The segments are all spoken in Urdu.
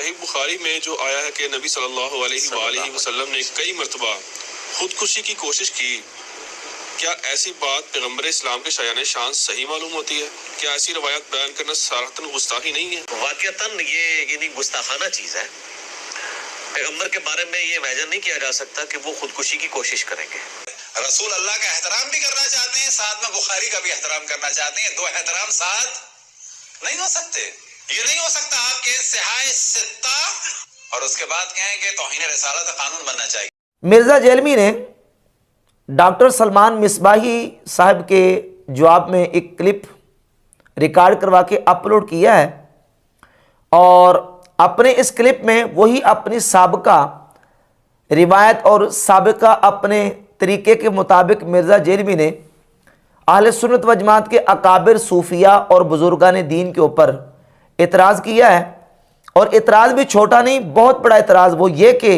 صحیح بخاری میں جو آیا ہے کہ نبی صلی اللہ علیہ وآلہ وسلم نے کئی مرتبہ خودکشی کی کوشش کی، کیا ایسی بات پیغمبر اسلام کے شایان شان صحیح معلوم ہوتی ہے؟ کیا ایسی روایت بیان کرنا صراحتاً گستاخی نہیں ہے؟ واقعتاً یہ یعنی گستاخانہ چیز ہے۔ پیغمبر کے بارے میں یہ امیجن نہیں کیا جا سکتا کہ وہ خودکشی کی کوشش کریں گے۔ رسول اللہ کا احترام بھی کرنا چاہتے ہیں، ساتھ میں بخاری کا بھی احترام کرنا چاہتے ہیں، دو احترام ساتھ نہیں ہو سکتے۔ یہ نہیں ہو سکتا آپ کے صحائح ستہ اور اس کے بعد کہیں کہ توہین رسالت کا قانون بننا چاہیے۔ مرزا جیلمی نے ڈاکٹر سلمان مصباحی صاحب کے جواب میں ایک کلپ ریکارڈ کروا کے اپلوڈ کیا ہے، اور اپنے اس کلپ میں وہی اپنی سابقہ روایت اور سابقہ اپنے طریقے کے مطابق مرزا جیلمی نے اہل سنت و جماعت کے اکابر صوفیاء اور بزرگان دین کے اوپر اعتراض کیا ہے، اور اعتراض بھی چھوٹا نہیں، بہت بڑا اعتراض۔ وہ یہ کہ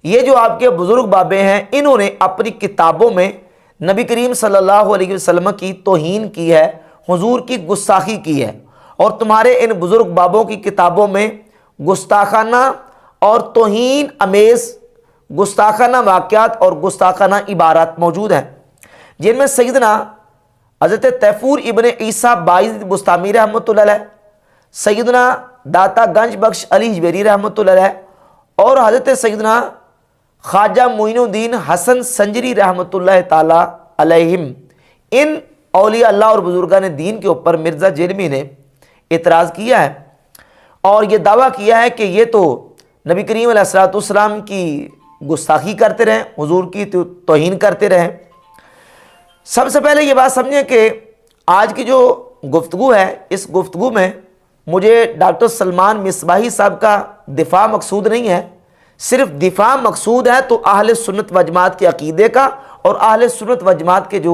یہ جو آپ کے بزرگ بابے ہیں، انہوں نے اپنی کتابوں میں نبی کریم صلی اللہ علیہ وسلم کی توہین کی ہے، حضور کی گستاخی کی ہے، اور تمہارے ان بزرگ بابوں کی کتابوں میں گستاخانہ اور توہین امیز گستاخانہ واقعات اور گستاخانہ عبارات موجود ہیں، جن میں سیدنا حضرت تیفور ابن عیسیٰ باعث بستامی رحمۃ اللہ علیہ، سیدنا داتا گنج بخش علی جویری رحمۃ اللہ علیہ، اور حضرت سیدنا خواجہ معین الدین حسن سنجری رحمۃ اللہ تعالی علیہم، ان اولیاء اللہ اور بزرگان دین کے اوپر مرزا جیلمی نے اعتراض کیا ہے، اور یہ دعویٰ کیا ہے کہ یہ تو نبی کریم علیہ الصلوۃ والسلام کی گستاخی کرتے رہیں، حضور کی توہین کرتے رہیں۔ سب سے پہلے یہ بات سمجھیں کہ آج کی جو گفتگو ہے، اس گفتگو میں مجھے ڈاکٹر سلمان مصباحی صاحب کا دفاع مقصود نہیں ہے، صرف دفاع مقصود ہے تو اہل سنت و جماعت کے عقیدے کا، اور اہل سنت و جماعت کے جو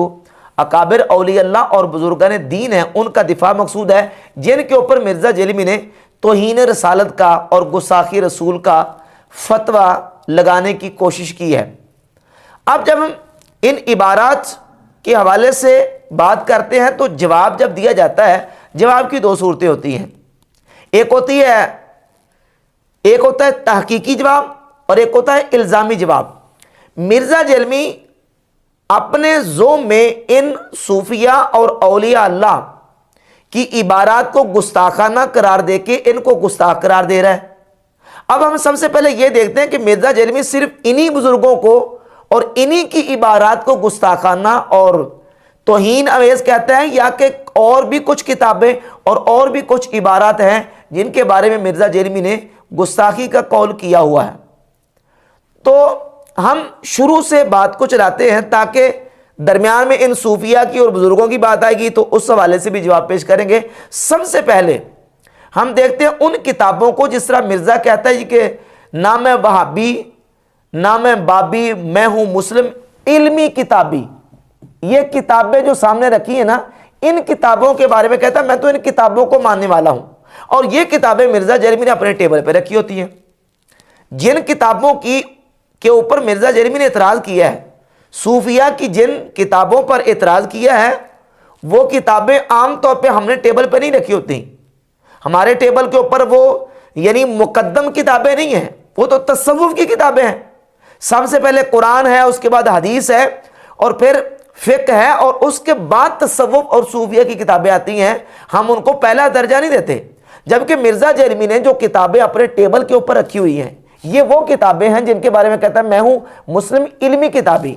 اکابر اولیاء اللہ اور بزرگان دین ہیں ان کا دفاع مقصود ہے، جن کے اوپر مرزا جیلمی نے توہین رسالت کا اور گستاخی رسول کا فتویٰ لگانے کی کوشش کی ہے۔ اب جب ہم ان عبارات کے حوالے سے بات کرتے ہیں تو جواب جب دیا جاتا ہے، جواب کی دو صورتیں ہوتی ہیں، ایک ہوتا ہے تحقیقی جواب اور ایک ہوتا ہے الزامی جواب۔ مرزا جیلمی اپنے ذوم میں ان صوفیاء اور اولیاء اللہ کی عبارات کو گستاخانہ قرار دے کے ان کو گستاخ قرار دے رہا ہے۔ اب ہم سب سے پہلے یہ دیکھتے ہیں کہ مرزا جیلمی صرف انہی بزرگوں کو اور انہی کی عبارات کو گستاخانہ اور توہین امیز کہتا ہے، یا کہ اور بھی کچھ کتابیں اور بھی کچھ عبارات ہیں جن کے بارے میں مرزا جیلمی نے گستاخی کا قول کیا ہوا ہے۔ تو ہم شروع سے بات کو چلاتے ہیں تاکہ درمیان میں ان صوفیاء کی اور بزرگوں کی بات آئے گی تو اس حوالے سے بھی جواب پیش کریں گے۔ سب سے پہلے ہم دیکھتے ہیں ان کتابوں کو، جس طرح مرزا کہتا ہے کہ نہ میں وہابی نہ میں بابی، میں ہوں مسلم علمی کتابی۔ یہ کتابیں جو سامنے رکھی ہیں نا، ان کتابوں کے بارے میں کہتا ہے میں تو ان کتابوں کو ماننے والا ہوں، اور یہ کتابیں مرزا جیلمی نے اپنے ٹیبل پہ رکھی ہوتی ہیں۔ جن کتابوں کے اوپر مرزا جیلمی نے اعتراض کیا ہے، صوفیاء کی جن کتابوں پر اعتراض کیا ہے، وہ کتابیں عام طور پہ ہم نے ٹیبل پہ نہیں رکھی ہوتی۔ ہمارے ٹیبل کے اوپر وہ یعنی مقدم کتابیں نہیں ہیں، وہ تو تصوف کی کتابیں ہیں۔ سب سے پہلے قرآن ہے، اس کے بعد حدیث ہے، اور پھر فقہ ہے، اور اس کے بعد تصوف اور صوفیہ کی کتابیں آتی ہیں۔ ہم ان کو پہلا درجہ نہیں دیتے، جبکہ مرزا جیلمی نے جو کتابیں اپنے ٹیبل کے اوپر رکھی ہوئی ہیں، یہ وہ کتابیں ہیں جن کے بارے میں کہتا ہے میں ہوں مسلم علمی کتابی۔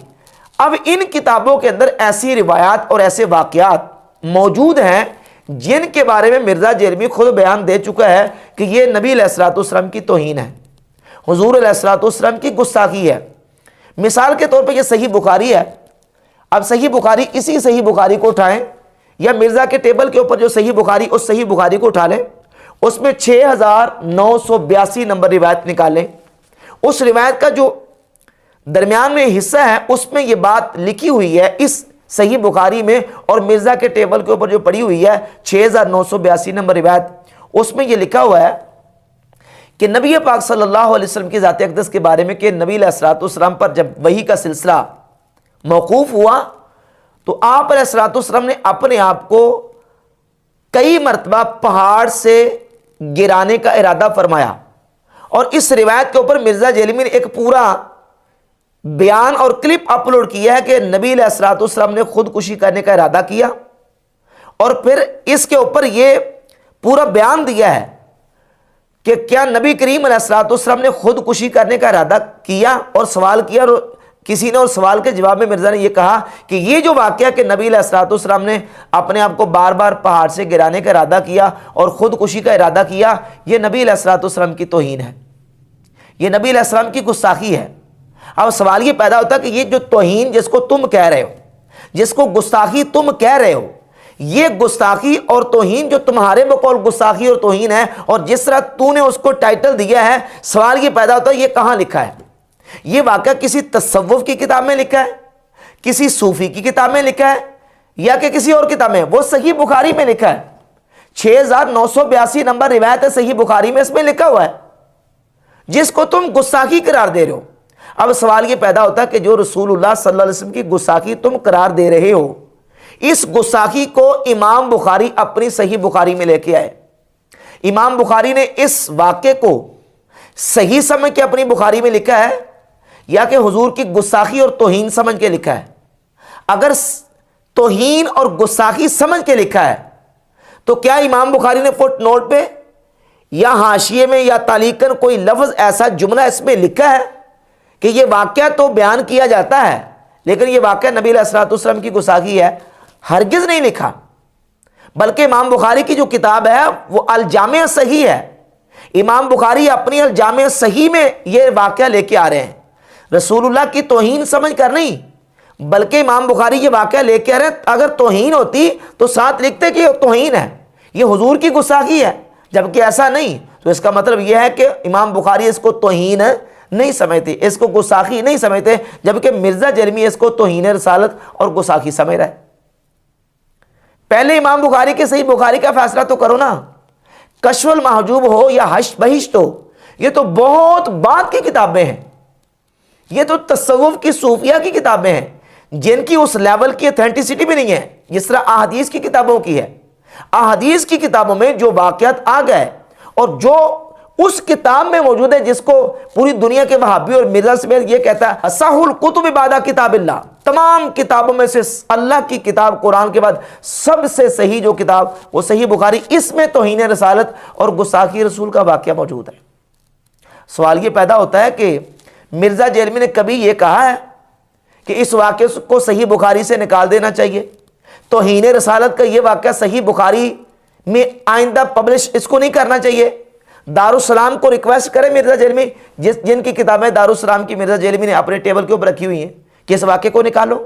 اب ان کتابوں کے اندر ایسی روایات اور ایسے واقعات موجود ہیں جن کے بارے میں مرزا جیلمی خود بیان دے چکا ہے کہ یہ نبی علیہ الصلوۃ والسلام کی توہین ہے، حضور علیہ الصلوۃ والسلام کی گستاخی ہے۔ مثال کے طور پہ یہ صحیح بخاری ہے۔ اب صحیح بخاری، اسی صحیح بخاری کو اٹھائیں، یا مرزا کے ٹیبل کے اوپر جو صحیح بخاری، اس صحیح بخاری کو اٹھا لیں، اس میں 6982 نمبر روایت نکالیں۔ اس روایت کا جو درمیان میں حصہ ہے اس میں یہ بات لکھی ہوئی ہے اس صحیح بخاری میں، اور مرزا کے ٹیبل کے اوپر جو پڑی ہوئی ہے 6982 نمبر روایت، اس میں یہ لکھا ہوا ہے کہ نبی پاک صلی اللہ علیہ وسلم کی ذات اقدس کے بارے میں کہ نبی علیہ الصلوۃ والسلام پر جب وحی کا سلسلہ موقوف ہوا تو آپ علیہ الصلوۃ والسلام نے اپنے آپ کو کئی مرتبہ پہاڑ سے گرانے کا ارادہ فرمایا، اور اس روایت کے اوپر مرزا جیلمی نے ایک پورا بیان اور کلپ اپلوڈ کیا ہے کہ نبی علیہ الصلوۃ والسلام نے خودکشی کرنے کا ارادہ کیا، اور پھر اس کے اوپر یہ پورا بیان دیا ہے کہ کیا نبی کریم علیہ الصلوۃ والسلام نے خودکشی کرنے کا ارادہ کیا، اور سوال کیا، اور کسی نے اور سوال کے جواب میں مرزا نے یہ کہا کہ یہ جو واقعہ کہ نبی علیہ الصلوۃ والسلام نے اپنے آپ کو بار بار پہاڑ سے گرانے کا ارادہ کیا اور خودکشی کا ارادہ کیا، یہ نبی علیہ الصلوۃ والسلام کی توہین ہے، یہ نبی علیہ السلام کی گستاخی ہے۔ اب سوال یہ پیدا ہوتا ہے کہ یہ جو توہین جس کو تم کہہ رہے ہو، جس کو گستاخی تم کہہ رہے ہو، یہ گستاخی اور توہین جو تمہارے بقول گستاخی اور توہین ہے، اور جس طرح تو نے اس کو ٹائٹل دیا ہے، سوال یہ پیدا ہوتا ہے یہ کہاں لکھا ہے؟ یہ واقعہ کسی تصوف کی کتاب میں لکھا ہے، کسی صوفی کی کتاب میں لکھا ہے، یا کہ کسی اور کتاب میں؟ وہ صحیح بخاری میں لکھا ہے، 6982 نمبر روایت ہے صحیح بخاری میں، اس میں لکھا ہوا ہے، جس کو تم گستاخی قرار دے رہے ہو۔ اب سوال یہ پیدا ہوتا ہے کہ جو رسول اللہ صلی اللہ علیہ وسلم کی گستاخی تم قرار دے رہے ہو، اس گستاخی کو امام بخاری اپنی صحیح بخاری میں لے کے آئے۔ امام بخاری نے اس واقعے کو صحیح سمجھ کے اپنی بخاری میں لکھا ہے، یا کہ حضور کی گستاخی اور توہین سمجھ کے لکھا ہے؟ اگر توہین اور گستاخی سمجھ کے لکھا ہے تو کیا امام بخاری نے فٹ نوٹ پہ یا حاشیے میں یا تعلیقاً کوئی لفظ ایسا جملہ اس میں لکھا ہے کہ یہ واقعہ تو بیان کیا جاتا ہے لیکن یہ واقعہ نبی علیہ الصلوۃ والسلام کی گستاخی ہے؟ ہرگز نہیں لکھا، بلکہ امام بخاری کی جو کتاب ہے وہ الجامع صحیح ہے۔ امام بخاری اپنی الجامع صحیح میں یہ واقعہ لے کے آ رہے ہیں، رسول اللہ کی توہین سمجھ کر نہیں، بلکہ امام بخاری یہ واقعہ لے کے آ رہے ہیں۔ اگر توہین ہوتی تو ساتھ لکھتے کہ یہ توہین ہے، یہ حضور کی گستاخی ہے، جبکہ ایسا نہیں، تو اس کا مطلب یہ ہے کہ امام بخاری اس کو توہین نہیں سمجھتے، اس کو گستاخی نہیں سمجھتے، جبکہ مرزا جرمی اس کو توہین رسالت اور گستاخی سمجھ رہا ہے۔ پہلے امام بخاری کے صحیح بخاری کا فیصلہ تو کرو نا، کشف المحجوب ہو یا حشر بہشت ہو، یہ تو بہت بعد کی کتابیں ہیں، یہ تو تصوف کی صوفیہ کی کتابیں ہیں جن کی اس لیول کی اتھینٹسٹی بھی نہیں ہے جس طرح احادیث کی کتابوں کی ہے۔ احادیث کی کتابوں میں جو واقعات آ گئے اور جو اس کتاب میں موجود ہے، جس کو پوری دنیا کے وہابی اور مرزا سمیت یہ کہتا ہے اصح الکتب بعد کتاب اللہ، تمام کتابوں میں سے اللہ کی کتاب قرآن کے بعد سب سے صحیح جو کتاب وہ صحیح بخاری، اس میں توہین رسالت اور گستاخی رسول کا واقعہ موجود ہے۔ سوال یہ پیدا ہوتا ہے کہ مرزا جیلمی نے کبھی یہ کہا ہے کہ اس واقعے کو صحیح بخاری سے نکال دینا چاہیے؟ توہین رسالت کا یہ واقعہ صحیح بخاری میں آئندہ پبلش اس کو نہیں کرنا چاہیے؟ دارالسلام کو ریکویسٹ کرے مرزا جیلمی، جن کی کتابیں دارالسلام کی مرزا جیلمی نے اپنے ٹیبل کے اوپر رکھی ہوئی ہیں، کہ اس واقعے کو نکالو،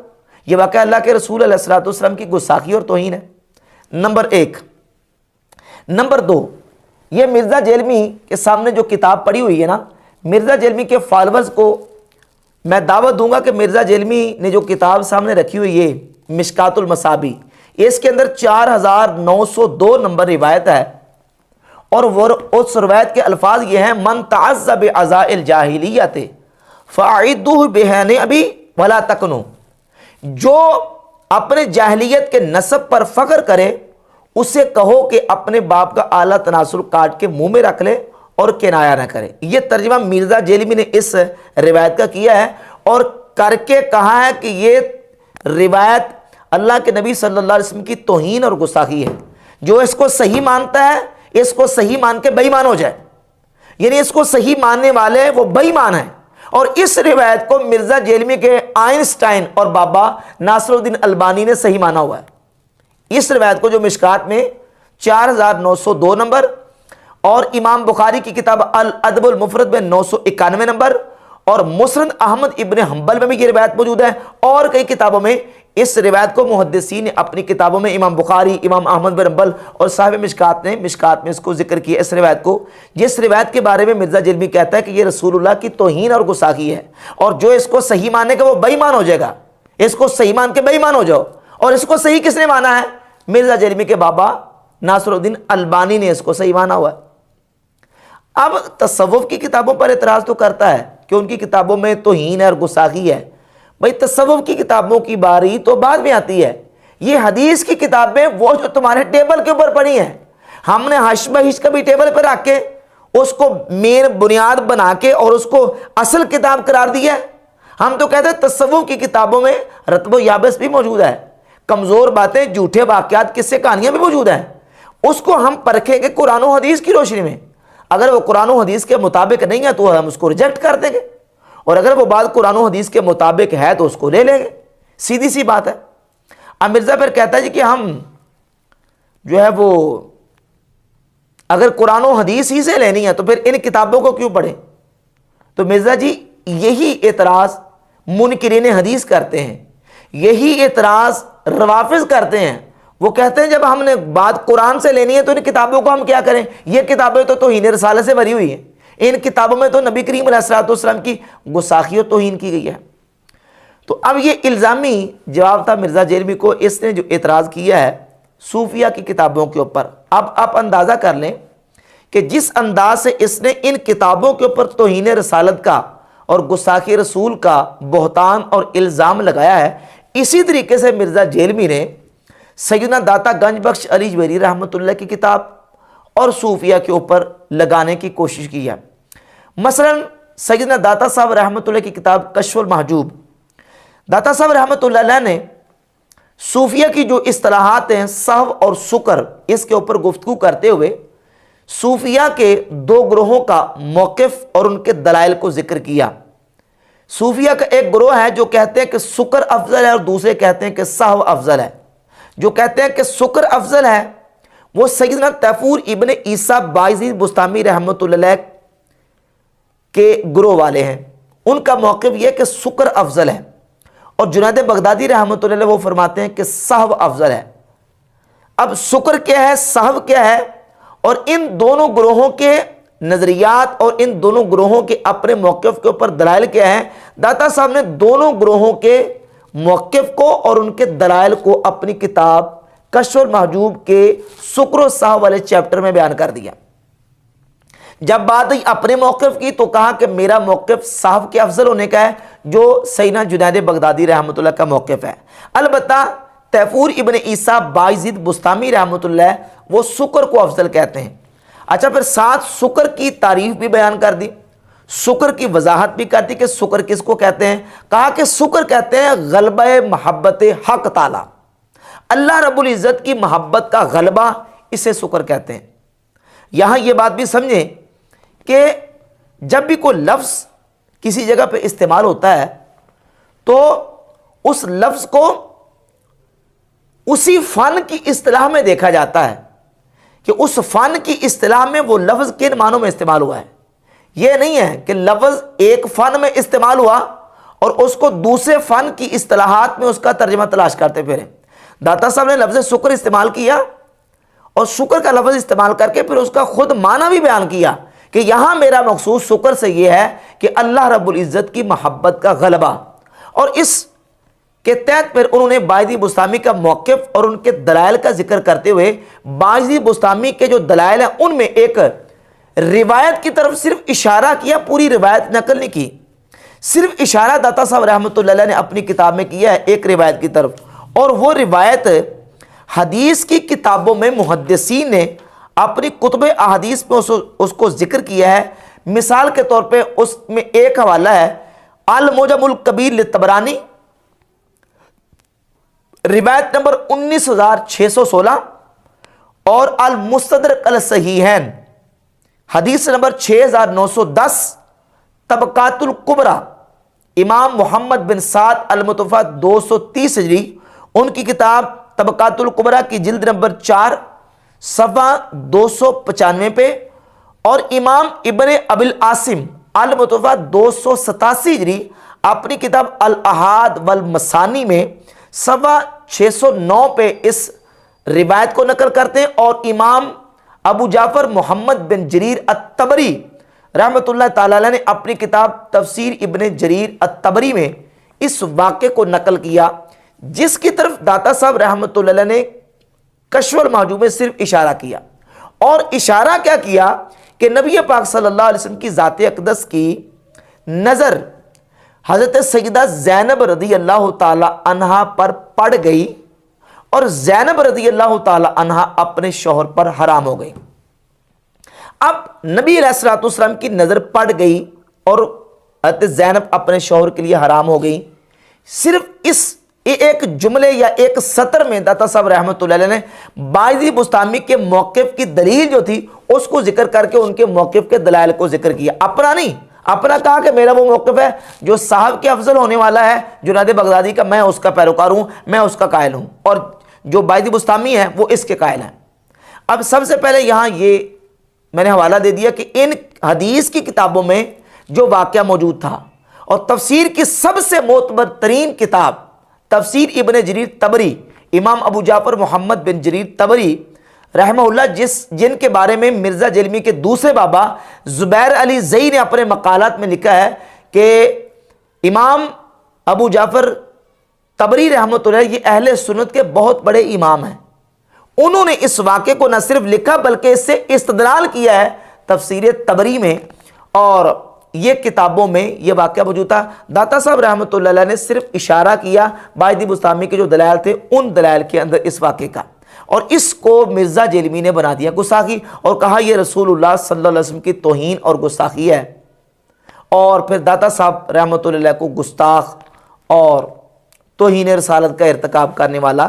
یہ واقعہ اللہ کے رسول علیہ الصلوۃ والسلام کی گستاخی اور توہین ہے۔ نمبر 1۔ نمبر 2، یہ مرزا جیلمی کے سامنے جو کتاب پڑی ہوئی ہے نا، مرزا جیلمی کے فالورز کو میں دعوت دوں گا کہ مرزا جیلمی نے جو کتاب سامنے رکھی ہوئی ہے مشکات المصابیح، اس کے اندر 4902 نمبر روایت ہے، اور وہ اس روایت کے الفاظ یہ ہیں من تعز بعزاء الجاہلیت فاعدوہ بہن ابی ولا تکنو، جو اپنے جاہلیت کے نسب پر فخر کرے اسے کہو کہ اپنے باپ کا اعلیٰ تناسل کاٹ کے منہ میں رکھ لے اور کنایا نہ کرے۔ یہ ترجمہ مرزا جیلمی نے اس روایت کا کیا ہے، اور کر کے کہا ہے کہ یہ روایت اللہ کے نبی صلی اللہ علیہ وسلم کی توہین اور گستاخی ہے۔ جو اس کو صحیح مانتا ہے اس کو صحیح مان کے بے ایمان ہو جائے، یعنی اس کو صحیح ماننے والے وہ بے ایمان ہیں۔ اور اس روایت کو مرزا جیلمی کے آئنسٹائن اور بابا ناصر الدین البانی نے صحیح مانا ہوا ہے۔ اس روایت کو جو مشکات میں 4902 نمبر، اور امام بخاری کی کتاب الادب المفرد میں 991 نمبر، اور مسند احمد ابن حنبل میں بھی یہ روایت موجود ہے، اور کئی کتابوں میں اس روایت کو محدثین نے اپنی کتابوں میں، امام بخاری، امام احمد بن حنبل اور صاحب مشکات نے مشکات میں اس کو ذکر کیا، اس روایت کو، جس روایت کے بارے میں مرزا جیلمی کہتا ہے کہ یہ رسول اللہ کی توہین اور گستاخی ہے، اور جو اس کو صحیح ماننے کا وہ بے ایمان ہو جائے گا، اس کو صحیح مان کے بے ایمان ہو جاؤ۔ اور اس کو صحیح کس نے مانا ہے؟ مرزا جیلمی کے بابا ناصر الدین البانی نے اس کو صحیح مانا ہوا ہے۔ اب تصوف کی کتابوں پر اعتراض تو کرتا ہے کہ ان کی کتابوں میں توہین ہے اور گستاخی ہے۔ بھائی تصوف کی کتابوں کی باری تو بعد میں آتی ہے، یہ حدیث کی کتابیں وہ جو تمہارے ٹیبل کے اوپر پڑی ہیں، ہم نے حشر بہشت کا بھی ٹیبل پہ رکھ کے اس کو مین بنیاد بنا کے اور اس کو اصل کتاب قرار دیا ہے؟ ہم تو کہتے ہیں تصوف کی کتابوں میں رتب و یابس بھی موجود ہے، کمزور باتیں، جھوٹے واقعات، قصے کہانیاں بھی موجود ہیں، اس کو ہم پرکھیں گے قرآن و حدیث کی روشنی میں۔ اگر وہ قرآن و حدیث کے مطابق نہیں ہے تو ہم اس کو ریجیکٹ کر دیں گے، اور اگر وہ بات قرآن و حدیث کے مطابق ہے تو اس کو لے لیں گے، سیدھی سی بات ہے۔ اب مرزا پھر کہتا ہے جی کہ ہم جو ہے وہ اگر قرآن و حدیث ہی سے لینی ہے تو پھر ان کتابوں کو کیوں پڑھیں؟ تو مرزا جی یہی اعتراض منکرین حدیث کرتے ہیں، یہی اعتراض روافض کرتے ہیں۔ وہ کہتے ہیں جب ہم نے بات قرآن سے لینی ہے تو ان کتابوں کو ہم کیا کریں؟ یہ کتابیں تو توہین رسالت سے بھری ہوئی ہیں، ان کتابوں میں تو نبی کریم علیہ الصلوۃ والسلام کی گستاخی و توہین کی گئی ہے۔ تو اب یہ الزامی جواب تھا مرزا جیلمی کو، اس نے جو اعتراض کیا ہے صوفیہ کی کتابوں کے اوپر۔ اب آپ اندازہ کر لیں کہ جس انداز سے اس نے ان کتابوں کے اوپر توہین رسالت کا اور گستاخی رسول کا بہتان اور الزام لگایا ہے، اسی طریقے سے مرزا جیلمی نے سیدنا داتا گنج بخش علی جویری رحمۃ اللہ کی کتاب اور صوفیہ کے اوپر لگانے کی کوشش کی ہے۔ مثلا سیدنا داتا صاحب رحمۃ اللہ کی کتاب کشف المحجوب، داتا صاحب رحمۃ اللہ علیہ نے صوفیہ کی جو اصطلاحات ہیں سہو اور سکر، اس کے اوپر گفتگو کرتے ہوئے صوفیہ کے دو گروہوں کا موقف اور ان کے دلائل کو ذکر کیا۔ صوفیہ کا ایک گروہ ہے جو کہتے ہیں کہ سکر افضل ہے اور دوسرے کہتے ہیں کہ سہو افضل ہے۔ جو کہتے ہیں کہ سکر افضل ہے وہ سیدنا تیفور ابن عیسیٰ بایزید بستامی رحمۃ اللہ علیہ کے گروہ والے ہیں، ان کا موقف یہ کہ سکر افضل ہے، اور جنید بغدادی رحمۃ اللہ علیہ وہ فرماتے ہیں کہ سہو افضل ہے۔ اب سکر کیا ہے، سہو کیا ہے، اور ان دونوں گروہوں کے نظریات اور ان دونوں گروہوں کے اپنے موقف کے اوپر دلائل کیا ہیں؟ داتا صاحب نے دونوں گروہوں کے موقف کو اور ان کے دلائل کو اپنی کتاب کشف المحجوب کے سکر و سہو والے چیپٹر میں بیان کر دیا۔ جب بات آئی اپنے موقف کی تو کہا کہ میرا موقف سہو کے افضل ہونے کا ہے، جو سیدنا جنید بغدادی رحمۃ اللہ کا موقف ہے۔ البتہ تیفور ابن عیسیٰ بایزید بستامی رحمۃ اللہ وہ سکر کو افضل کہتے ہیں۔ اچھا پھر ساتھ سکر کی تعریف بھی بیان کر دی، سکر کی وضاحت بھی کرتی کہ سکر کس کو کہتے ہیں۔ کہا کہ سکر کہتے ہیں غلبہ محبت حق تعالی، اللہ رب العزت کی محبت کا غلبہ، اسے سکر کہتے ہیں۔ یہاں یہ بات بھی سمجھیں کہ جب بھی کوئی لفظ کسی جگہ پہ استعمال ہوتا ہے تو اس لفظ کو اسی فن کی اصطلاح میں دیکھا جاتا ہے کہ اس فن کی اصطلاح میں وہ لفظ کن معنوں میں استعمال ہوا ہے۔ یہ نہیں ہے کہ لفظ ایک فن میں استعمال ہوا اور اس کو دوسرے فن کی اصطلاحات میں اس کا ترجمہ تلاش کرتے پھریں۔ داتا صاحب نے لفظ شکر استعمال کیا اور شکر کا لفظ استعمال کر کے پھر اس کا خود معنی بھی بیان کیا کہ یہاں میرا مقصود شکر سے یہ ہے کہ اللہ رب العزت کی محبت کا غلبہ، اور اس کے تحت پھر انہوں نے بایزید بستامی کا موقف اور ان کے دلائل کا ذکر کرتے ہوئے بایزید بستامی کے جو دلائل ہیں ان میں ایک روایت کی طرف صرف اشارہ کیا، پوری روایت نقل نہیں کی، صرف اشارہ داتا صاحب رحمۃ اللہ علیہ نے اپنی کتاب میں کیا ہے ایک روایت کی طرف، اور وہ روایت حدیث کی کتابوں میں محدثین نے اپنی کتب احادیث میں اس کو ذکر کیا ہے۔ مثال کے طور پہ اس میں ایک حوالہ ہے المعجم الکبیر للطبرانی، روایت نمبر 19616، اور المستدرک الصحیحین حدیث نمبر 6910، طبقات الکبریٰ امام محمد بن سعد المتوفیٰ 230 ہجری، ان کی کتاب طبقات الکبریٰ کی جلد نمبر 4 صفحہ 295 پہ، اور امام ابن ابی العاصم المتوفیٰ 287 ہجری اپنی کتاب الاحاد والمسانی میں صفحہ 609 پہ اس روایت کو نقل کرتے ہیں، اور امام ابو جعفر محمد بن جریر الطبری رحمۃ اللہ تعالی علیہ نے اپنی کتاب تفسیر ابن جریر الطبری میں اس واقعے کو نقل کیا، جس کی طرف داتا صاحب رحمۃ اللہ علیہ نے کشف المحجوب میں صرف اشارہ کیا، اور اشارہ کیا کیا کہ نبی پاک صلی اللہ علیہ وسلم کی ذات اقدس کی نظر حضرت سیدہ زینب رضی اللہ تعالی عنہا پر پڑ گئی، اور زینب رضی اللہ تعالی عنہا اپنے شوہر پر حرام ہو گئی۔ اب نبی علیہ الصلوۃ والسلام کی نظر پڑ گئی اور حضرت زینب اپنے شوہر کے لیے حرام ہو گئی. صرف اس ایک جملے یا ایک سطر میں داتا صاحب رحمۃ اللہ علیہ نے باعث بستامی کے موقف کی دلیل جو تھی اس کو ذکر کر کے ان کے موقف کے دلائل کو ذکر کیا. اپنا نہیں، اپنا کہا کہ میرا وہ موقف ہے جو صاحب کے افضل ہونے والا ہے جنید بغدادی کا، میں اس کا پیروکار ہوں، میں اس کا قائل ہوں، اور جو باعث بستامی ہے وہ اس کے قائل ہیں. اب سب سے پہلے یہاں یہ میں نے حوالہ دے دیا کہ ان حدیث کی کتابوں میں جو واقعہ موجود تھا، اور تفسیر کی سب سے معتبر ترین کتاب تفسیر ابن جریر طبری، امام ابو جعفر محمد بن جریر طبری رحمہ اللہ جن کے بارے میں مرزا جلمی کے دوسرے بابا زبیر علی زئی نے اپنے مقالات میں لکھا ہے کہ امام ابو جعفر طبری رحمۃ اللہ یہ اہل سنت کے بہت بڑے امام ہیں. انہوں نے اس واقعے کو نہ صرف لکھا بلکہ اس سے استدلال کیا ہے تفسیر طبری میں، اور یہ کتابوں میں یہ واقعہ موجود تھا. داتا صاحب رحمۃ اللہ علیہ نے صرف اشارہ کیا باعث بستامی کے جو دلائل تھے ان دلائل کے اندر اس واقعے کا، اور اس کو مرزا جیلمی نے بنا دیا گستاخی، اور کہا یہ رسول اللہ صلی اللہ علیہ وسلم کی توہین اور گستاخی ہے. اور پھر داتا صاحب رحمۃ اللہ علیہ کو گستاخ اور توہین رسالت کا ارتکاب کرنے والا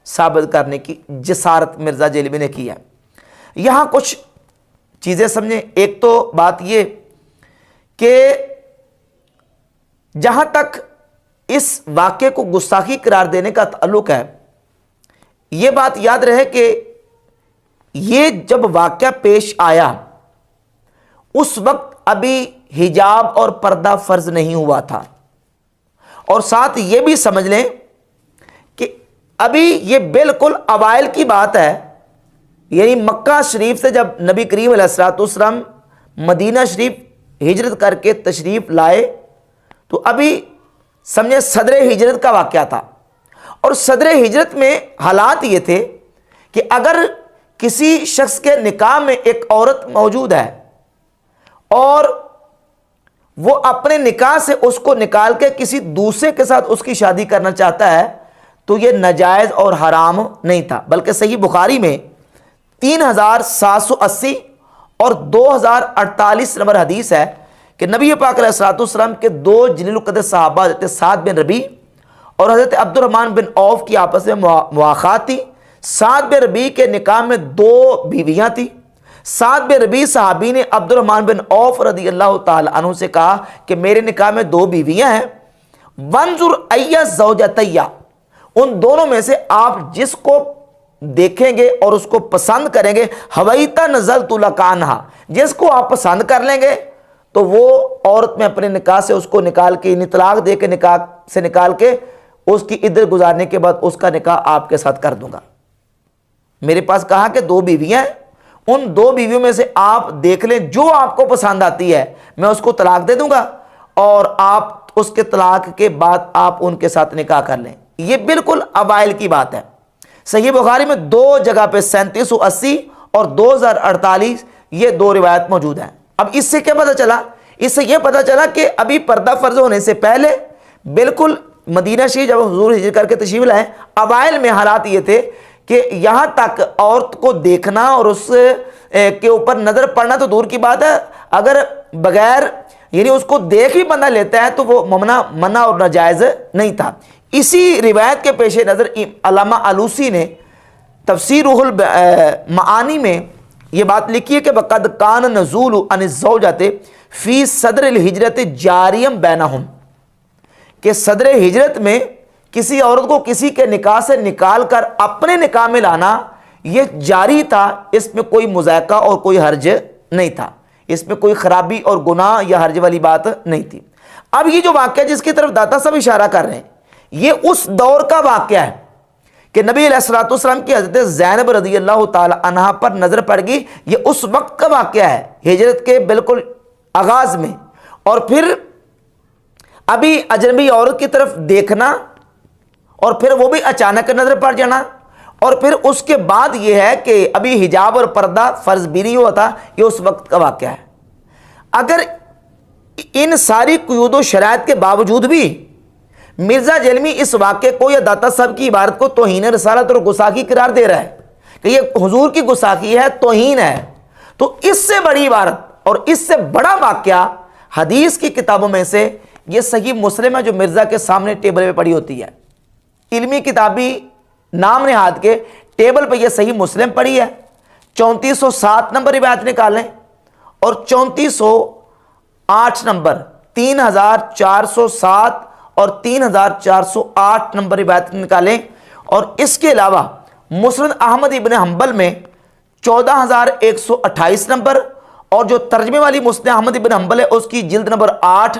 ثابت کرنے کی جسارت مرزا جیلمی نے کی ہے. یہاں کچھ چیزیں سمجھیں. ایک تو بات یہ کہ جہاں تک اس واقعے کو گستاخی قرار دینے کا تعلق ہے، یہ بات یاد رہے کہ یہ جب واقعہ پیش آیا اس وقت ابھی حجاب اور پردہ فرض نہیں ہوا تھا، اور ساتھ یہ بھی سمجھ لیں کہ ابھی یہ بالکل اوائل کی بات ہے. یعنی مکہ شریف سے جب نبی کریم علیہ الصلوۃ والسلام مدینہ شریف ہجرت کر کے تشریف لائے تو ابھی سمجھے صدر ہجرت کا واقعہ تھا. اور صدر ہجرت میں حالات یہ تھے کہ اگر کسی شخص کے نکاح میں ایک عورت موجود ہے اور وہ اپنے نکاح سے اس کو نکال کے کسی دوسرے کے ساتھ اس کی شادی کرنا چاہتا ہے تو یہ ناجائز اور حرام نہیں تھا، بلکہ صحیح بخاری میں 3780 اور 2048 نمبر حدیث ہے کہ نبی پاک علیہ الصلوۃ والسلام کے دو جلیل القدر صحابہ حضرت سعد بن ربیع اور حضرت عبد الرحمن بن عوف کی آپس میں مواخات تھی. سعد بن ربیع کے نکاح میں 2 بیویاں تھیں. سعد بن ربیع صحابی نے عبد الرحمن بن عوف رضی اللہ تعالی عنہ سے کہا کہ میرے نکاح میں 2 بیویاں ہیں، وانظر ای زوجتیا، ان دونوں میں سے آپ جس کو دیکھیں گے اور اس کو پسند کریں گے، ہویتا نزلت لک عنہا، جس کو آپ پسند کر لیں گے تو وہ عورت میں اپنے نکاح سے اس کو نکال کے طلاق دے کے نکاح سے نکال کے اس کی عدت گزارنے کے بعد اس کا نکاح آپ کے ساتھ کر دوں گا. میرے پاس کہا کہ 2 بیویاں ہیں، ان 2 بیویوں میں سے آپ دیکھ لیں، جو آپ کو پسند آتی ہے میں اس کو طلاق دے دوں گا اور آپ اس کے طلاق کے بعد آپ ان کے ساتھ نکاح کر لیں. یہ بالکل اوائل کی بات ہے. صحیح بخاری میں 2 جگہ پہ 3780 اور 2048 یہ 2 روایت موجود ہیں. اب اس سے کیا پتہ چلا؟ اس سے یہ پتہ چلا کہ ابھی پردہ فرض ہونے سے پہلے بالکل مدینہ شریف جب حضور ہجرت کر کے تشریف لائے، اوائل میں حالات یہ تھے کہ یہاں تک عورت کو دیکھنا اور اس کے اوپر نظر پڑنا تو دور کی بات ہے، اگر بغیر یعنی اس کو دیکھ ہی بندہ لیتا ہے تو وہ منع اور ناجائز نہیں تھا. اسی روایت کے پیش نظر علامہ علوسی نے تفسیر روح المعانی میں یہ بات لکھی ہے کہ وقد کان نزول عن الزوجۃ فی صدر الہجرت جاریم بینہم، کہ صدر ہجرت میں کسی عورت کو کسی کے نکاح سے نکال کر اپنے نکاح میں لانا یہ جاری تھا، اس میں کوئی مذائقہ اور کوئی حرج نہیں تھا، اس میں کوئی خرابی اور گناہ یا حرج والی بات نہیں تھی. اب یہ جو واقعہ جس کی طرف داتا صاحب اشارہ کر رہے ہیں یہ اس دور کا واقعہ ہے کہ نبی علیہ الصلوۃ والسلام کی حضرت زینب رضی اللہ تعالی عنہا پر نظر پڑ گئی. یہ اس وقت کا واقعہ ہے، ہجرت کے بالکل آغاز میں، اور پھر ابھی اجنبی عورت کی طرف دیکھنا اور پھر وہ بھی اچانک نظر پڑ جانا، اور پھر اس کے بعد یہ ہے کہ ابھی حجاب اور پردہ فرض بھی نہیں ہوا تھا. یہ اس وقت کا واقعہ ہے. اگر ان ساری قیود و شرائط کے باوجود بھی مرزا جلمی اس واقعے کو یا داتا صاحب کی عبارت کو توہین رسالت اور گستاخی قرار دے رہا ہے کہ یہ حضور کی گستاخی ہے، توہین ہے، تو اس سے بڑی عبارت اور اس سے بڑا واقعہ حدیث کی کتابوں میں سے یہ صحیح مسلم ہے جو مرزا کے سامنے ٹیبل پہ پڑی ہوتی ہے. علمی کتابی نام نہاد کے ٹیبل پہ یہ صحیح مسلم پڑی ہے. 3407 نمبر روایت نکالیں اور 3408 نمبر 3407 اور 3408 نمبر روایت نکالیں. اور اس کے علاوہ مسند احمد ابن حنبل میں 14128 نمبر اور جو ترجمے والی مسند احمد ابن حنبل ہے اس کی جلد نمبر 8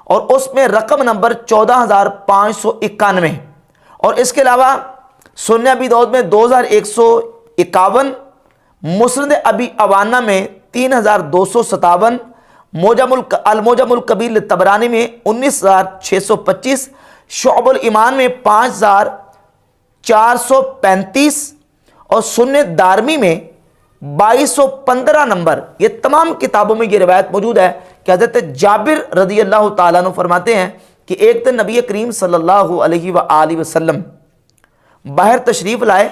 اور اس میں رقم نمبر 14591. اور اس کے علاوہ سنن ابی داؤد میں 2151، مسند ابی عوانہ میں 3257، الموجم الکبیر طبرانی میں 19625، شعب الایمان میں 5435 اور سنن دارمی میں 2215 نمبر. یہ تمام کتابوں میں یہ روایت موجود ہے کہ حضرت جابر رضی اللہ تعالیٰ عنہ فرماتے ہیں کہ ایک دن نبی کریم صلی اللہ علیہ وآلہ وسلم باہر تشریف لائے.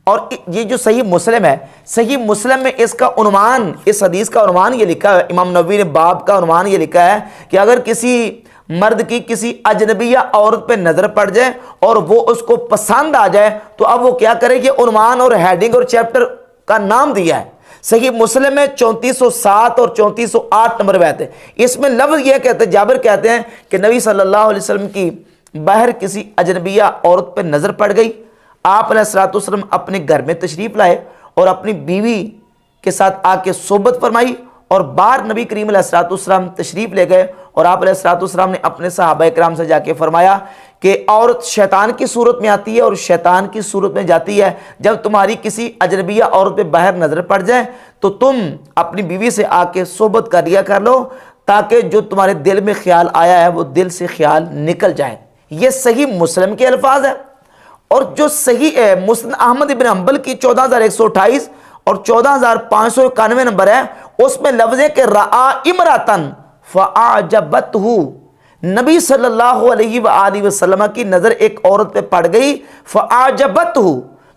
اور یہ جو صحیح مسلم ہے، صحیح مسلم میں اس کا عنوان، اس حدیث کا عنوان یہ لکھا ہے، امام نووی نے باب کا عنوان یہ لکھا ہے کہ اگر کسی مرد کی کسی اجنبیہ عورت پہ نظر پڑ جائے اور وہ اس کو پسند آ جائے تو اب وہ کیا کرے. یہ عنوان اور ہیڈنگ اور چیپٹر کا نام دیا ہے. صحیح مسلم میں 3407 اور 3408 نمبر روایت ہے. اس میں لفظ یہ کہتے ہیں، جابر کہتے ہیں کہ نبی صلی اللہ علیہ وسلم کی باہر کسی اجنبیہ عورت پہ نظر پڑ گئی. آپ علیہ الصلوۃ والسلام اپنے گھر میں تشریف لائے اور اپنی بیوی کے ساتھ آ کے صحبت فرمائی اور باہر نبی کریم علیہ الصلوۃ والسلام تشریف لے گئے. اور آپ علیہ الصلوۃ والسلام نے اپنے صحابہ کرام سے جا کے فرمایا کہ عورت شیطان کی صورت میں آتی ہے اور شیطان کی صورت میں جاتی ہے. جب تمہاری کسی اجنبیہ عورت پہ باہر نظر پڑ جائے تو تم اپنی بیوی سے آ کے صحبت کر لیا کر لو تاکہ جو تمہارے دل میں خیال آیا ہے وہ دل سے خیال نکل جائے. یہ صحیح مسلم کے الفاظ ہیں. اور جو صحیح مسند احمد ابن حنبل کی 14128 اور 14591 نمبر ہے اس میں لفظ ہے کہ رآ امراتن فاعجبتہ، نبی صلی اللہ علیہ وآلہ وسلم کی نظر ایک عورت پہ پڑ گئی، فاعجبتہ،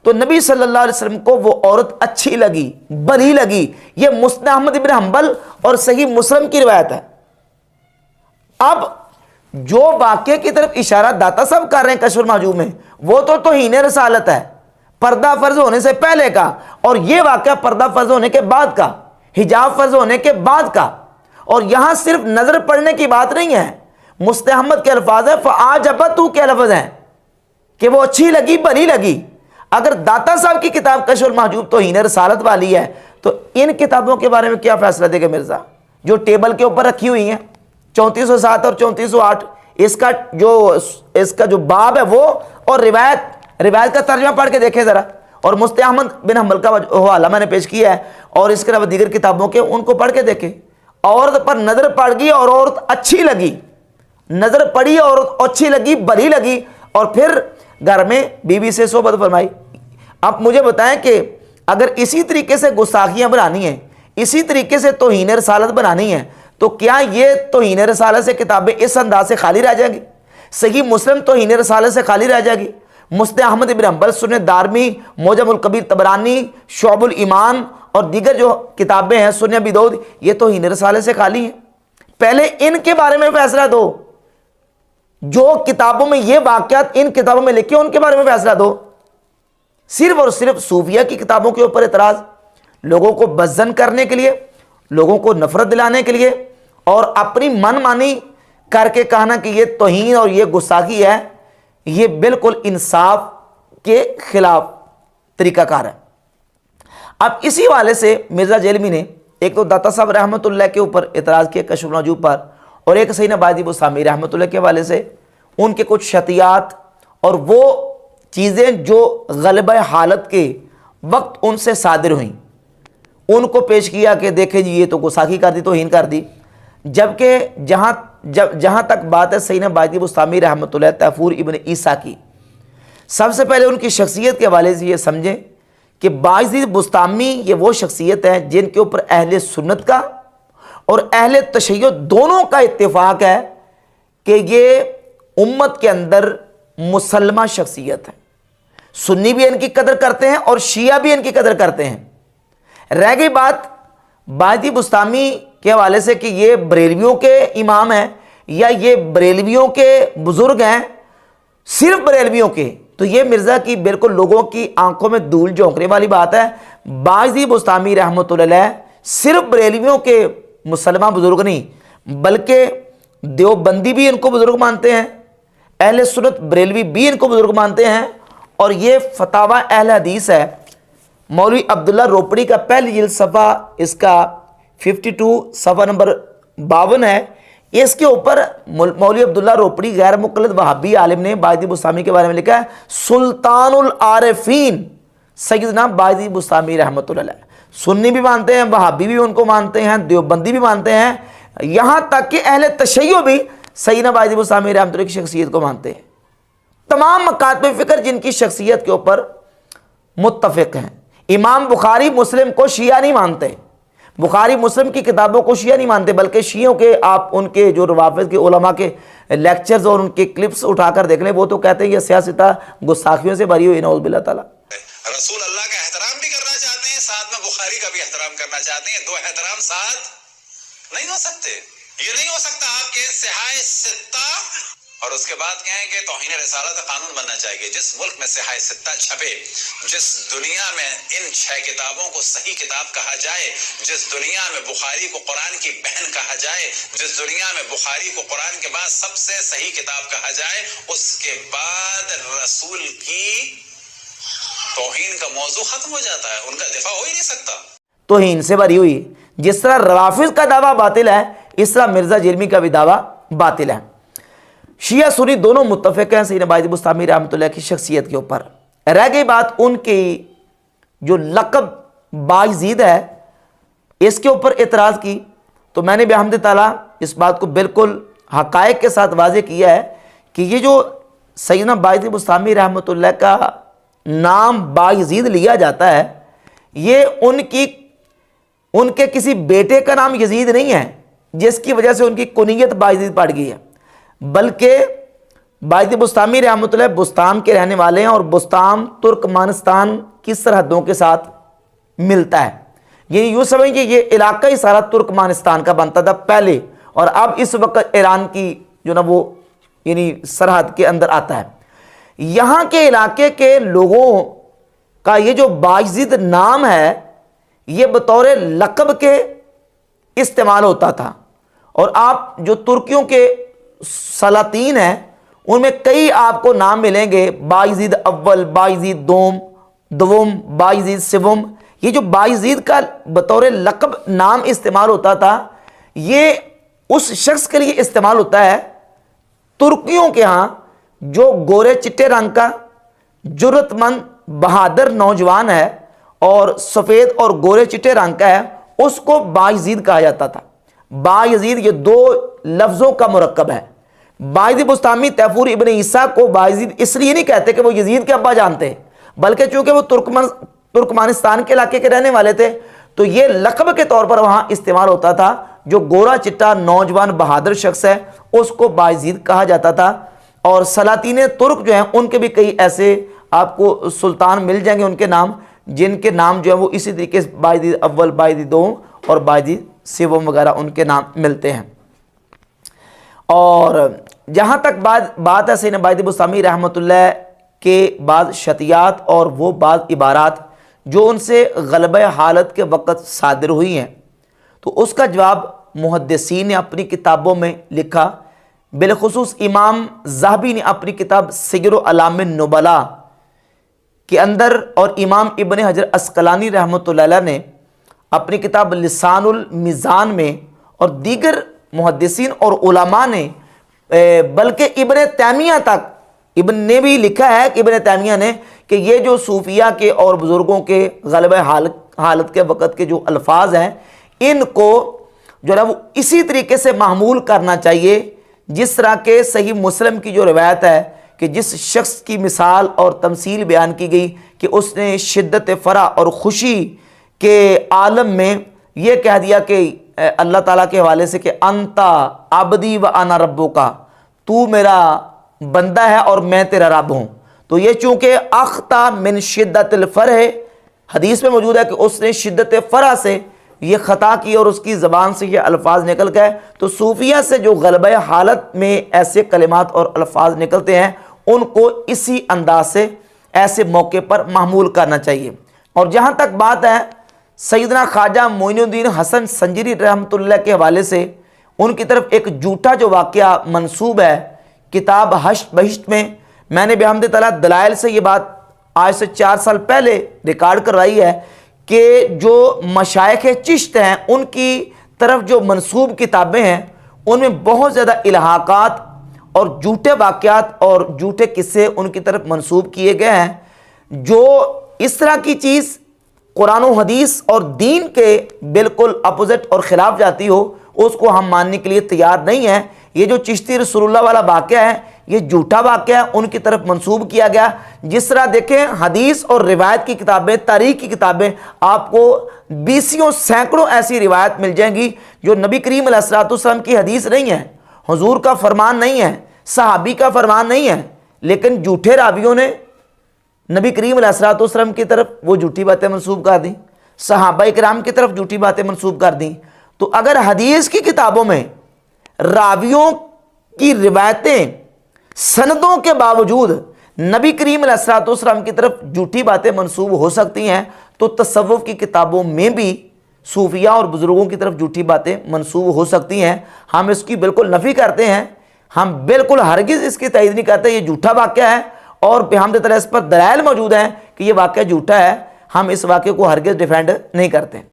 تو نبی صلی اللہ علیہ وسلم کو وہ عورت اچھی لگی، بھلی لگی. یہ مسند احمد ابن حنبل اور صحیح مسلم کی روایت ہے. اب جو واقعے کی طرف اشارہ داتا صاحب کر رہے ہیں کشف المحجوب میں وہ تو توہین رسالت ہے، پردہ فرض ہونے سے پہلے کا، اور یہ واقعہ پردہ فرض ہونے کے بعد کا، حجاب فرض ہونے کے بعد کا. اور یہاں صرف نظر پڑنے کی بات نہیں ہے. مسند احمد کے الفاظ ہے فاعجبتہ کے لفظ ہیں کہ وہ اچھی لگی، بھلی لگی. اگر داتا صاحب کی کتاب کشف المحجوب توہین رسالت والی ہے تو ان کتابوں کے بارے میں کیا فیصلہ دے گا مرزا جو ٹیبل کے اوپر رکھی ہوئی ہیں 3407 اور 3408؟ اس کا جو باب ہے وہ اور روایت کا ترجمہ پڑھ کے دیکھیں ذرا. اور مسند احمد بن حنبل کا حوالہ میں نے پیش کیا ہے اور اس کے علاوہ دیگر کتابوں کے ان کو پڑھ کے دیکھیں. عورت پر نظر پڑ گئی اور عورت اچھی لگی، نظر پڑی عورت اچھی لگی، بھلی لگی، اور پھر گھر میں بیوی سے صحبت فرمائی. اب مجھے بتائیں کہ اگر اسی طریقے سے گستاخیاں بنانی ہیں، اسی طریقے سے توہین رسالت بنانی ہے تو کیا یہ توہین رسالت سے کتابیں اس انداز سے خالی رہ جائیں گی؟ صحیح مسلم توہین رسالت سے خالی رہ جائے گی؟ مسند احمد ابن حنبل، سنن دارمی، موجم الکبیر طبرانی، شعب الایمان اور دیگر جو کتابیں ہیں سنن ابی داؤد، یہ توہین رسالت سے خالی ہیں؟ پہلے ان کے بارے میں فیصلہ دو. جو کتابوں میں یہ واقعات ان کتابوں میں لکھے ان کے بارے میں فیصلہ دو. صرف اور صرف صوفیہ کی کتابوں کے اوپر اعتراض، لوگوں کو بزن کرنے کے لیے، لوگوں کو نفرت دلانے کے لیے اور اپنی من مانی کر کے کہنا کہ یہ توہین اور یہ گستاخی ہے، یہ بالکل انصاف کے خلاف طریقہ کار ہے. اب اسی والے سے مرزا جیلمی نے ایک تو داتا صاحب رحمۃ اللہ کے اوپر اعتراض کیا کشف المحجوب پر، اور ایک سیدنا بایزید بستامی رحمۃ اللہ کے حوالے سے ان کے کچھ شطیات اور وہ چیزیں جو غلبہ حالت کے وقت ان سے صادر ہوئیں ان کو پیش کیا کہ دیکھیں جی یہ تو گستاخی کر دی، توہین کر دی. جبکہ جہاں تک بات ہے سیدنا بایزید بستامی رحمۃ اللہ طیفور ابن عیسیٰ کی، سب سے پہلے ان کی شخصیت کے حوالے سے یہ سمجھیں کہ بایزید بستامی یہ وہ شخصیت ہے جن کے اوپر اہل سنت کا اور اہل تشیع دونوں کا اتفاق ہے کہ یہ امت کے اندر مسلمہ شخصیت ہے. سنی بھی ان کی قدر کرتے ہیں اور شیعہ بھی ان کی قدر کرتے ہیں، رہ گئی بات باجی بستامی کے حوالے سے کہ یہ بریلویوں کے امام ہیں یا یہ بریلویوں کے بزرگ ہیں، صرف بریلویوں کے، تو یہ مرزا کی بالکل لوگوں کی آنکھوں میں دھول جھونکنے والی بات ہے۔ باجی بستامی رحمۃ اللہ علیہ صرف بریلویوں کے مسلمان بزرگ نہیں بلکہ دیوبندی بھی ان کو بزرگ مانتے ہیں، اہل سنت بریلوی بھی ان کو بزرگ مانتے ہیں، اور یہ فتاوی اہل حدیث ہے۔ مولوی عبداللہ روپڑی کا پہلی جلد صفحہ اس کا 52 صفحہ نمبر 52 ہے، اس کے اوپر مولوی عبداللہ روپڑی غیر مقلد وہابی عالم نے باجی بستامی کے بارے میں لکھا ہے، سلطان العارفین سیدنا باجی بستامی رحمۃ اللہ علیہ۔ سنی بھی مانتے ہیں، وہابی بھی ان کو مانتے ہیں، دیوبندی بھی مانتے ہیں، یہاں تک کہ اہل تشیع بھی سیدنا باجی بستامی رحمۃ اللہ کی شخصیت کو مانتے ہیں۔ تمام مکاتب فکر جن کی شخصیت کے اوپر متفق ہیں۔ امام بخاری مسلم کو شیعہ نہیں مانتے، بخاری مسلم کی کتابوں کو شیعہ نہیں مانتے، بلکہ شیعوں کے آپ ان کے جو روافض کے علماء کے لیکچرز اور ان کے کلپس اٹھا کر دیکھ لیں، وہ تو کہتے ہیں یہ سیاستہ گستاخیوں سے بھری ہوئی، نعوذ باللہ تعالیٰ۔ رسول اللہ کا احترام بھی کرنا چاہتے ہیں، ساتھ میں بخاری کا بھی احترام کرنا چاہتے ہیں، دو احترام ساتھ نہیں ہو سکتے۔ یہ نہیں ہو سکتا آپ کے صحائح ستہ اور اس کے بعد کہیں کہ توہین رسالت قانون بننا چاہیے۔ جس ملک میں صحائح ستہ چھپے، جس دنیا میں ان 6 کتابوں کو صحیح کتاب کہا جائے، جس دنیا میں بخاری کو قرآن کی بہن کہا جائے، جس دنیا میں بخاری کو قرآن کے بعد سب سے صحیح کتاب کہا جائے، اس کے بعد رسول کی توہین کا موضوع ختم ہو جاتا ہے، ان کا دفاع ہو ہی نہیں سکتا۔ توہین سے بھری ہوئی، جس طرح روافض کا دعویٰ باطل ہے اس طرح مرزا جرمی کا بھی دعویٰ باطل ہے۔ شیعہ سنی دونوں متفق ہیں سیدنا باجی بستامی رحمۃ اللہ کی شخصیت کے اوپر۔ رہ گئی بات ان کی جو لقب بایزید ہے اس کے اوپر اعتراض کی، تو میں نے بحمد تعالیٰ اس بات کو بالکل حقائق کے ساتھ واضح کیا ہے کہ یہ جو سیدنا باجی بستامی رحمۃ اللہ کا نام بایزید لیا جاتا ہے، یہ ان کے کسی بیٹے کا نام یزید نہیں ہے جس کی وجہ سے ان کی کنیت بایزید پڑ گئی ہے، بلکہ باجی بستامی رحمۃ اللہ بستام کے رہنے والے ہیں، اور بستام ترکمانستان کی سرحدوں کے ساتھ ملتا ہے۔ یعنی یوں سمجھیں کہ یہ علاقہ ہی سارا ترکمانستان کا بنتا تھا پہلے، اور اب اس وقت ایران کی جو نا وہ یعنی سرحد کے اندر آتا ہے۔ یہاں کے علاقے کے لوگوں کا یہ جو بایزید نام ہے یہ بطور لقب کے استعمال ہوتا تھا، اور آپ جو ترکیوں کے سلاطین ہیں ان میں کئی آپ کو نام ملیں گے، بایزید اول، بایزید دوم، بایزید سوم۔ یہ جو بایزید کا بطور لقب نام استعمال ہوتا تھا یہ اس شخص کے لیے استعمال ہوتا ہے ترکیوں کے ہاں جو گورے چٹے رنگ کا جرت مند بہادر نوجوان ہے اور سفید اور گورے چٹے رنگ کا ہے، اس کو بایزید کہا جاتا تھا۔ بایزید یہ 2 لفظوں کا مرکب ہے۔ باجی بستامی تیفور ابن عیسیٰ کو بایزید اس لیے نہیں کہتے کہ وہ یزید کے ابا جانتے ہیں، بلکہ چونکہ وہ ترکمانستان کے علاقے کے رہنے والے تھے تو یہ لقب کے طور پر وہاں استعمال ہوتا تھا۔ جو گورا چٹا نوجوان بہادر شخص ہے اس کو بایزید کہا جاتا تھا۔ اور سلاطین ترک جو ہیں ان کے بھی کئی ایسے آپ کو سلطان مل جائیں گے ان کے نام، جن کے نام جو ہے وہ اسی طریقے سے بایزید اول، بایزید دوم اور بایزید سوم وغیرہ ان کے نام ملتے ہیں۔ اور جہاں تک بات ہے سیدنا باجی بستامی رحمۃ اللہ کے بعض شطیات اور وہ بعض عبارات جو ان سے غلبہ حالت کے وقت صادر ہوئی ہیں، تو اس کا جواب محدثین نے اپنی کتابوں میں لکھا، بالخصوص امام ذہبی نے اپنی کتاب سیر اعلام النبلاء کے اندر، اور امام ابن حجر عسقلانی رحمۃ اللہ علیہ نے اپنی کتاب لسان المیزان میں، اور دیگر محدثین اور علماء نے، بلکہ ابن تیمیہ تک ابن نے بھی لکھا ہے کہ ابن تیمیہ نے کہ یہ جو صوفیہ کے اور بزرگوں کے غلبہ حالت کے وقت کے جو الفاظ ہیں ان کو جو ہے وہ اسی طریقے سے محمول کرنا چاہیے جس طرح کہ صحیح مسلم کی جو روایت ہے کہ جس شخص کی مثال اور تمثیل بیان کی گئی کہ اس نے شدت فرح اور خوشی کے عالم میں یہ کہہ دیا کہ اللہ تعالیٰ کے حوالے سے کہ انتا عبدی و انا ربک، تو میرا بندہ ہے اور میں تیرا رب ہوں، تو یہ چونکہ اختا من شدت الفرح حدیث میں موجود ہے کہ اس نے شدت فرح سے یہ خطا کی اور اس کی زبان سے یہ الفاظ نکل گئے. تو صوفیہ سے جو غلبہ حالت میں ایسے کلمات اور الفاظ نکلتے ہیں ان کو اسی انداز سے ایسے موقع پر محمول کرنا چاہیے. اور جہاں تک بات ہے سیدنا خواجہ معین الدین حسن سنجری رحمۃ اللہ کے حوالے سے، ان کی طرف ایک جھوٹا جو واقعہ منسوب ہے کتاب حشت بہشت میں نے بحمد تعالیٰ دلائل سے یہ بات آج سے 4 سال پہلے ریکارڈ کروائی ہے کہ جو مشائخ چشت ہیں ان کی طرف جو منسوب کتابیں ہیں ان میں بہت زیادہ الحاقات اور جھوٹے واقعات اور جھوٹے قصے ان کی طرف منسوب کیے گئے ہیں. جو اس طرح کی چیز قرآن و حدیث اور دین کے بالکل اپوزٹ اور خلاف جاتی ہو اس کو ہم ماننے کے لیے تیار نہیں ہیں. یہ جو چشتی رسول اللہ والا واقعہ ہے یہ جھوٹا واقعہ ہے، ان کی طرف منسوب کیا گیا. جس طرح دیکھیں حدیث اور روایت کی کتابیں، تاریخ کی کتابیں، آپ کو بیسیوں سینکڑوں ایسی روایت مل جائیں گی جو نبی کریم علیہ الصلوۃ والسلام کی حدیث نہیں ہے، حضور کا فرمان نہیں ہے، صحابی کا فرمان نہیں ہے، لیکن جھوٹے راویوں نے نبی کریم علیہ الصلوۃ والسلام کی طرف وہ جھوٹی باتیں منسوب کر دیں، صحابہ کرام کی طرف جھوٹی باتیں منسوب کر دیں. تو اگر حدیث کی کتابوں میں راویوں کی روایتیں سندوں کے باوجود نبی کریم علیہ الصلوۃ والسلام کی طرف جھوٹی باتیں منسوب ہو سکتی ہیں تو تصوف کی کتابوں میں بھی صوفیہ اور بزرگوں کی طرف جھوٹی باتیں منسوب ہو سکتی ہیں. ہم اس کی بالکل نفی کرتے ہیں، ہم بالکل ہرگز اس کی تائید نہیں کرتے. یہ جھوٹا واقعہ ہے اور بحمد تعالیٰ اس پر دلائل موجود ہیں کہ یہ واقعہ جھوٹا ہے. ہم اس واقعے کو ہرگز ڈیفینڈ نہیں کرتے.